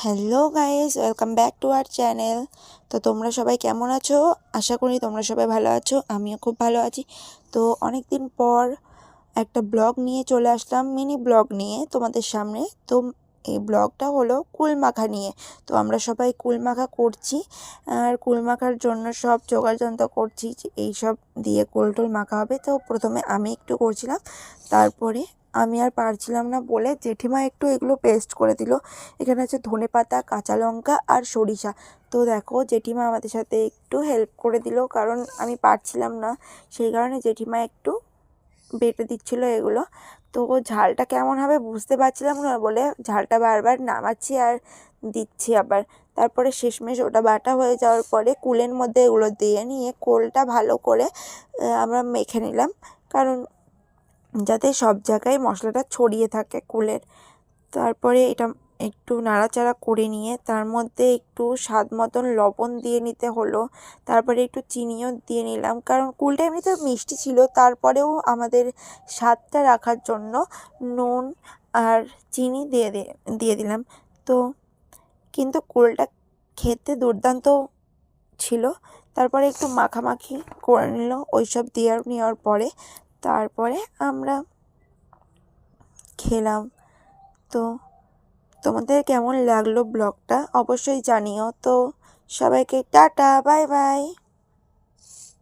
Hello guys, welcome back to our channel. তো তোমরা সবাই কেমন আছো? আশা করি তোমরা সবাই ভালো আছো। আমিও খুব ভালো আছি। তো অনেক দিন পর একটা ব্লগ নিয়ে চলে আসলাম, মিনি ব্লগ নিয়ে তোমাদের সামনে। তো এই ব্লগটা হলো কুল মাখা নিয়ে। তো আমরা সবাই কুল মাখা করছি, আর কুল মাখার জন্য সব জোগাড়যন্ত্র করছি, এই সব দিয়ে কুল টুল মাখা হবে। তো প্রথমে আমি একটু করছিলাম, তারপরে আমি আর পারছিলাম না বলে জেঠিমা একটু এগুলো পেস্ট করে দিল। এখানে আছে ধনেপাতা, কাঁচা লঙ্কা আর সরিষা। তো দেখো, জেঠিমা আমাদের সাথে একটু হেল্প করে দিল, কারণ আমি পারছিলাম না, সেই কারণে জেঠিমা একটু বেটে দিচ্ছিল এগুলো। তো ঝালটা কেমন হবে বুঝতে পারছিলাম না বলে ঝালটা বারবার নামাচ্ছি আর দিচ্ছি আবার। তারপরে শেষমেশ ওটা বাটা হয়ে যাওয়ার পরে কুলের মধ্যে এগুলো দিয়ে নিয়ে কোলটা ভালো করে আমরা মেখে নিলাম, কারণ যাতে সব জায়গায় মশলাটা ছড়িয়ে থাকে কুলের। তারপরে এটা একটু নাড়াচাড়া করে নিয়ে তার মধ্যে একটু স্বাদ মতন লবণ দিয়ে নিতে হলো। তারপরে একটু চিনিও দিয়ে নিলাম, কারণ কুলটা এমনিতে মিষ্টি ছিল, তারপরেও আমাদের স্বাদটা রাখার জন্য নুন আর চিনি দিয়ে দিলাম। তো কিন্তু কুলটা খেতে দুর্দান্ত ছিল। তারপরে একটু মাখামাখি করে নিল ওইসব নেওয়ার পরে। তারপরে আমরা খেলাম। তো তোমাদের কেমন লাগলো ব্লগটা অবশ্যই জানিও। তো সবাইকে টাটা, বাই বাই।